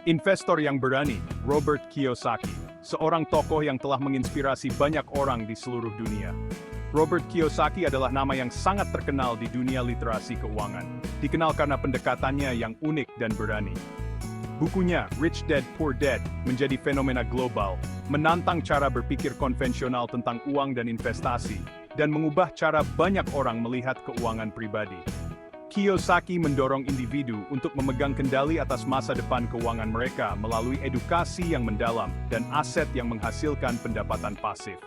Investor yang berani, Robert Kiyosaki, seorang tokoh yang telah menginspirasi banyak orang di seluruh dunia. Robert Kiyosaki adalah nama yang sangat terkenal di dunia literasi keuangan, dikenal karena pendekatannya yang unik dan berani. Bukunya, Rich Dad Poor Dad, menjadi fenomena global, menantang cara berpikir konvensional tentang uang dan investasi, dan mengubah cara banyak orang melihat keuangan pribadi. Kiyosaki mendorong individu untuk memegang kendali atas masa depan keuangan mereka melalui edukasi yang mendalam dan aset yang menghasilkan pendapatan pasif.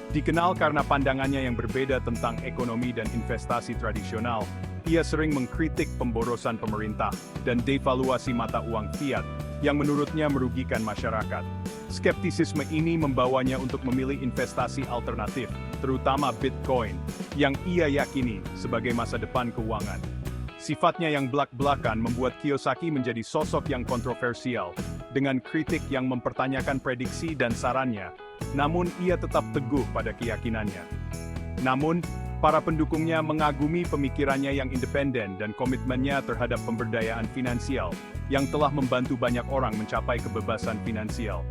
Dikenal karena pandangannya yang berbeda tentang ekonomi dan investasi tradisional, ia sering mengkritik pemborosan pemerintah dan devaluasi mata uang fiat yang menurutnya merugikan masyarakat. Skeptisisme ini membawanya untuk memilih investasi alternatif, terutama Bitcoin, yang ia yakini sebagai masa depan keuangan. Sifatnya yang belak-belakan membuat Kiyosaki menjadi sosok yang kontroversial, dengan kritik yang mempertanyakan prediksi dan sarannya, namun ia tetap teguh pada keyakinannya. Namun, para pendukungnya mengagumi pemikirannya yang independen dan komitmennya terhadap pemberdayaan finansial, yang telah membantu banyak orang mencapai kebebasan finansial.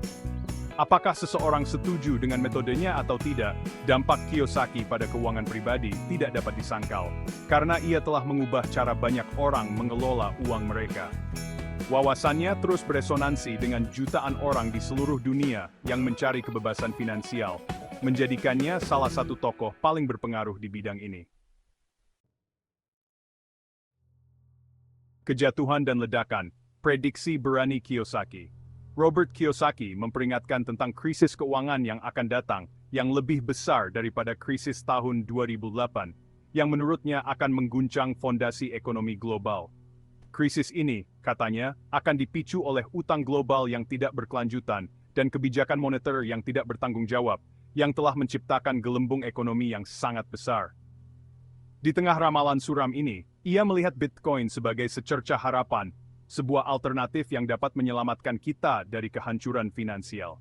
Apakah seseorang setuju dengan metodenya atau tidak, dampak Kiyosaki pada keuangan pribadi tidak dapat disangkal, karena ia telah mengubah cara banyak orang mengelola uang mereka. Wawasannya terus beresonansi dengan jutaan orang di seluruh dunia yang mencari kebebasan finansial, menjadikannya salah satu tokoh paling berpengaruh di bidang ini. Kejatuhan dan ledakan, prediksi berani Kiyosaki. Robert Kiyosaki memperingatkan tentang krisis keuangan yang akan datang, yang lebih besar daripada krisis tahun 2008, yang menurutnya akan mengguncang fondasi ekonomi global. Krisis ini, katanya, akan dipicu oleh utang global yang tidak berkelanjutan dan kebijakan moneter yang tidak bertanggung jawab, yang telah menciptakan gelembung ekonomi yang sangat besar. Di tengah ramalan suram ini, ia melihat Bitcoin sebagai secercah harapan, sebuah alternatif yang dapat menyelamatkan kita dari kehancuran finansial.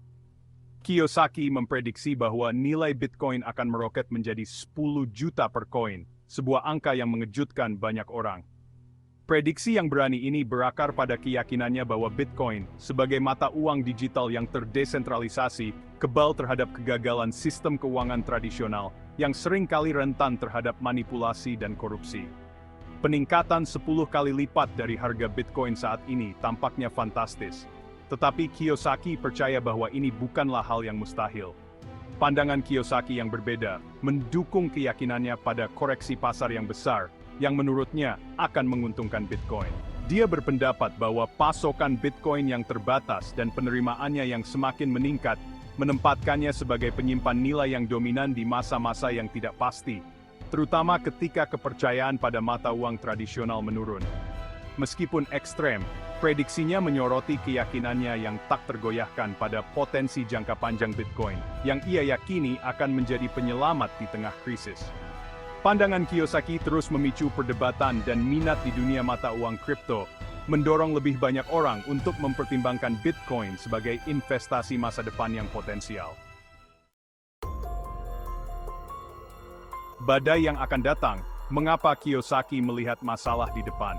Kiyosaki memprediksi bahwa nilai Bitcoin akan meroket menjadi 10 juta per koin, sebuah angka yang mengejutkan banyak orang. Prediksi yang berani ini berakar pada keyakinannya bahwa Bitcoin, sebagai mata uang digital yang terdesentralisasi, kebal terhadap kegagalan sistem keuangan tradisional, yang seringkali rentan terhadap manipulasi dan korupsi. Peningkatan 10 kali lipat dari harga Bitcoin saat ini tampaknya fantastis. Tetapi Kiyosaki percaya bahwa ini bukanlah hal yang mustahil. Pandangan Kiyosaki yang berbeda mendukung keyakinannya pada koreksi pasar yang besar, yang menurutnya akan menguntungkan Bitcoin. Dia berpendapat bahwa pasokan Bitcoin yang terbatas dan penerimaannya yang semakin meningkat, menempatkannya sebagai penyimpan nilai yang dominan di masa-masa yang tidak pasti, terutama ketika kepercayaan pada mata uang tradisional menurun. Meskipun ekstrem, prediksinya menyoroti keyakinannya yang tak tergoyahkan pada potensi jangka panjang Bitcoin, yang ia yakini akan menjadi penyelamat di tengah krisis. Pandangan Kiyosaki terus memicu perdebatan dan minat di dunia mata uang kripto, mendorong lebih banyak orang untuk mempertimbangkan Bitcoin sebagai investasi masa depan yang potensial. Badai yang akan datang, mengapa Kiyosaki melihat masalah di depan?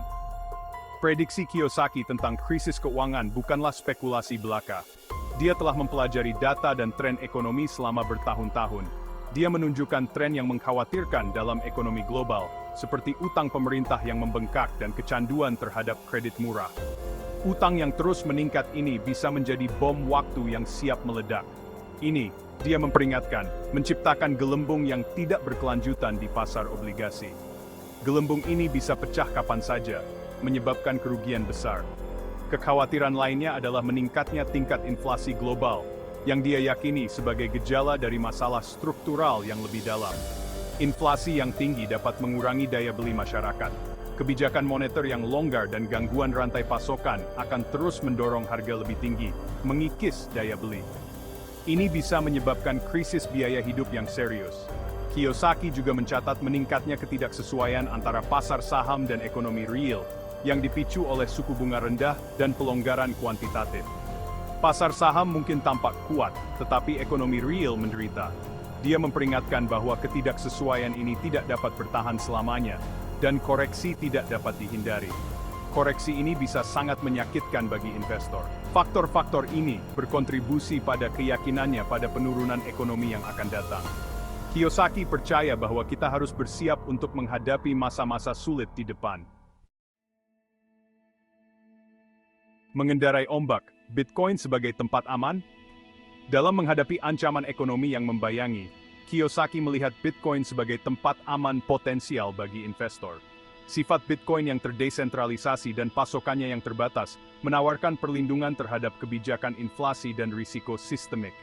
Prediksi Kiyosaki tentang krisis keuangan bukanlah spekulasi belaka. Dia telah mempelajari data dan tren ekonomi selama bertahun-tahun. Dia menunjukkan tren yang mengkhawatirkan dalam ekonomi global, seperti utang pemerintah yang membengkak dan kecanduan terhadap kredit murah. Utang yang terus meningkat ini bisa menjadi bom waktu yang siap meledak. Ini, dia memperingatkan, menciptakan gelembung yang tidak berkelanjutan di pasar obligasi. Gelembung ini bisa pecah kapan saja, menyebabkan kerugian besar. Kekhawatiran lainnya adalah meningkatnya tingkat inflasi global, yang dia yakini sebagai gejala dari masalah struktural yang lebih dalam. Inflasi yang tinggi dapat mengurangi daya beli masyarakat. Kebijakan moneter yang longgar dan gangguan rantai pasokan akan terus mendorong harga lebih tinggi, mengikis daya beli. Ini bisa menyebabkan krisis biaya hidup yang serius. Kiyosaki juga mencatat meningkatnya ketidaksesuaian antara pasar saham dan ekonomi real, yang dipicu oleh suku bunga rendah dan pelonggaran kuantitatif. Pasar saham mungkin tampak kuat, tetapi ekonomi real menderita. Dia memperingatkan bahwa ketidaksesuaian ini tidak dapat bertahan selamanya, dan koreksi tidak dapat dihindari. Koreksi ini bisa sangat menyakitkan bagi investor. Faktor-faktor ini berkontribusi pada keyakinannya pada penurunan ekonomi yang akan datang. Kiyosaki percaya bahwa kita harus bersiap untuk menghadapi masa-masa sulit di depan. Mengendarai ombak, Bitcoin sebagai tempat aman? Dalam menghadapi ancaman ekonomi yang membayangi, Kiyosaki melihat Bitcoin sebagai tempat aman potensial bagi investor. Sifat Bitcoin yang terdesentralisasi dan pasokannya yang terbatas menawarkan perlindungan terhadap kebijakan inflasi dan risiko sistemik.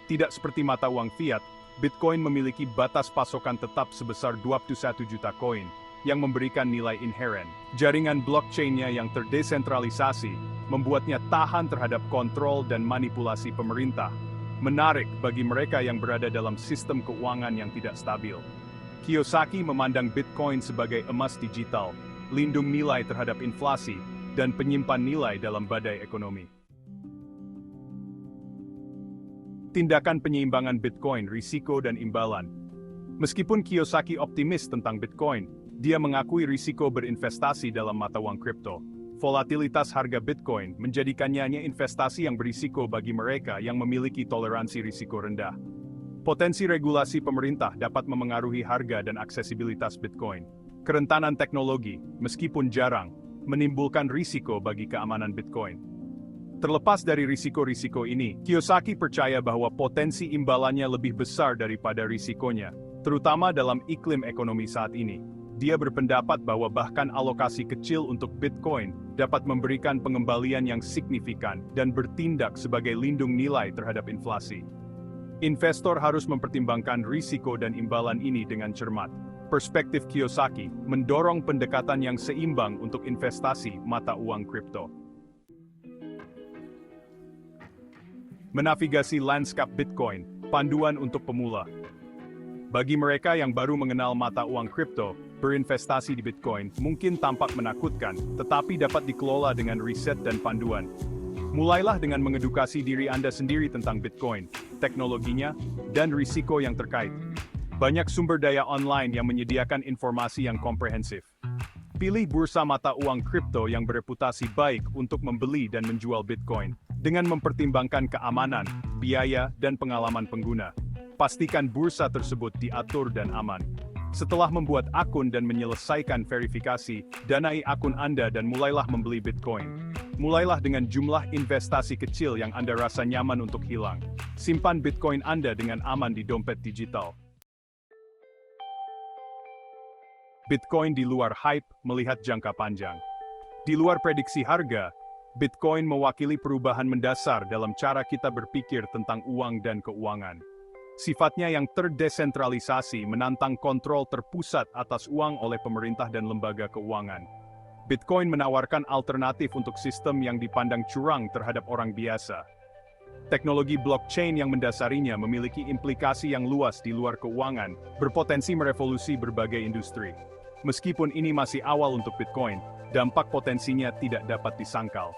Tidak seperti mata uang fiat, Bitcoin memiliki batas pasokan tetap sebesar 21 juta koin, yang memberikan nilai inheren. Jaringan blockchain-nya yang terdesentralisasi membuatnya tahan terhadap kontrol dan manipulasi pemerintah. Menarik bagi mereka yang berada dalam sistem keuangan yang tidak stabil. Kiyosaki memandang Bitcoin sebagai emas digital, lindung nilai terhadap inflasi, dan penyimpan nilai dalam badai ekonomi. Tindakan penyeimbangan Bitcoin, risiko dan imbalan. Meskipun Kiyosaki optimis tentang Bitcoin, dia mengakui risiko berinvestasi dalam mata uang kripto. Volatilitas harga Bitcoin menjadikannya investasi yang berisiko bagi mereka yang memiliki toleransi risiko rendah. Potensi regulasi pemerintah dapat memengaruhi harga dan aksesibilitas Bitcoin. Kerentanan teknologi, meskipun jarang, menimbulkan risiko bagi keamanan Bitcoin. Terlepas dari risiko-risiko ini, Kiyosaki percaya bahwa potensi imbalannya lebih besar daripada risikonya, terutama dalam iklim ekonomi saat ini. Dia berpendapat bahwa bahkan alokasi kecil untuk Bitcoin dapat memberikan pengembalian yang signifikan dan bertindak sebagai lindung nilai terhadap inflasi. Investor harus mempertimbangkan risiko dan imbalan ini dengan cermat. Perspektif Kiyosaki mendorong pendekatan yang seimbang untuk investasi mata uang kripto. Menavigasi lanskap Bitcoin, panduan untuk pemula. Bagi mereka yang baru mengenal mata uang kripto, berinvestasi di Bitcoin mungkin tampak menakutkan, tetapi dapat dikelola dengan riset dan panduan. Mulailah dengan mengedukasi diri Anda sendiri tentang Bitcoin, teknologinya, dan risiko yang terkait. Banyak sumber daya online yang menyediakan informasi yang komprehensif. Pilih bursa mata uang kripto yang bereputasi baik untuk membeli dan menjual Bitcoin, dengan mempertimbangkan keamanan, biaya, dan pengalaman pengguna. Pastikan bursa tersebut diatur dan aman. Setelah membuat akun dan menyelesaikan verifikasi, danai akun Anda dan mulailah membeli Bitcoin. Mulailah dengan jumlah investasi kecil yang Anda rasa nyaman untuk hilang. Simpan Bitcoin Anda dengan aman di dompet digital. Bitcoin di luar hype melihat jangka panjang. Di luar prediksi harga, Bitcoin mewakili perubahan mendasar dalam cara kita berpikir tentang uang dan keuangan. Sifatnya yang terdesentralisasi menantang kontrol terpusat atas uang oleh pemerintah dan lembaga keuangan. Bitcoin menawarkan alternatif untuk sistem yang dipandang curang terhadap orang biasa. Teknologi blockchain yang mendasarinya memiliki implikasi yang luas di luar keuangan, berpotensi merevolusi berbagai industri. Meskipun ini masih awal untuk Bitcoin, dampak potensinya tidak dapat disangkal.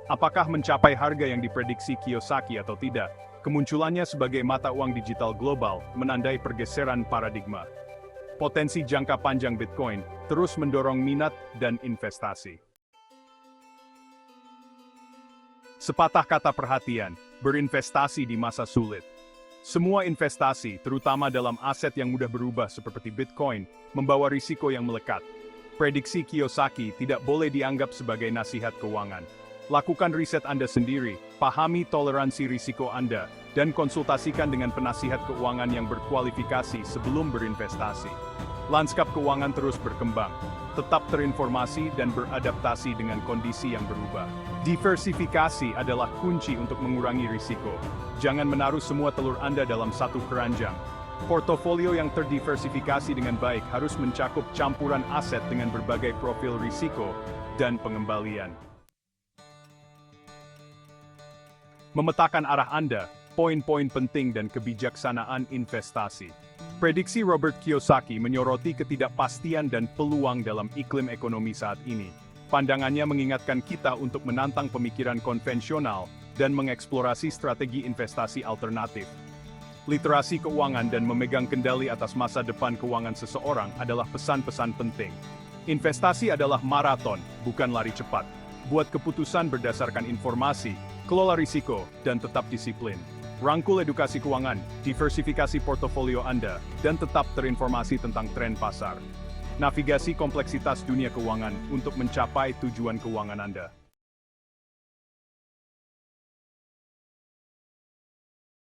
Apakah mencapai harga yang diprediksi Kiyosaki atau tidak? Kemunculannya sebagai mata uang digital global menandai pergeseran paradigma. Potensi jangka panjang Bitcoin terus mendorong minat dan investasi. Sepatah kata perhatian, berinvestasi di masa sulit. Semua investasi, terutama dalam aset yang mudah berubah seperti Bitcoin, membawa risiko yang melekat. Prediksi Kiyosaki tidak boleh dianggap sebagai nasihat keuangan. Lakukan riset Anda sendiri, pahami toleransi risiko Anda, dan konsultasikan dengan penasihat keuangan yang berkualifikasi sebelum berinvestasi. Lanskap keuangan terus berkembang. Tetap terinformasi dan beradaptasi dengan kondisi yang berubah. Diversifikasi adalah kunci untuk mengurangi risiko. Jangan menaruh semua telur Anda dalam satu keranjang. Portofolio yang terdiversifikasi dengan baik harus mencakup campuran aset dengan berbagai profil risiko dan pengembalian. Memetakan arah Anda, poin-poin penting dan kebijaksanaan investasi. Prediksi Robert Kiyosaki menyoroti ketidakpastian dan peluang dalam iklim ekonomi saat ini. Pandangannya mengingatkan kita untuk menantang pemikiran konvensional dan mengeksplorasi strategi investasi alternatif. Literasi keuangan dan memegang kendali atas masa depan keuangan seseorang adalah pesan-pesan penting. Investasi adalah maraton, bukan lari cepat. Buat keputusan berdasarkan informasi, kelola risiko, dan tetap disiplin. Rangkul edukasi keuangan, diversifikasi portofolio Anda, dan tetap terinformasi tentang tren pasar. Navigasi kompleksitas dunia keuangan untuk mencapai tujuan keuangan Anda.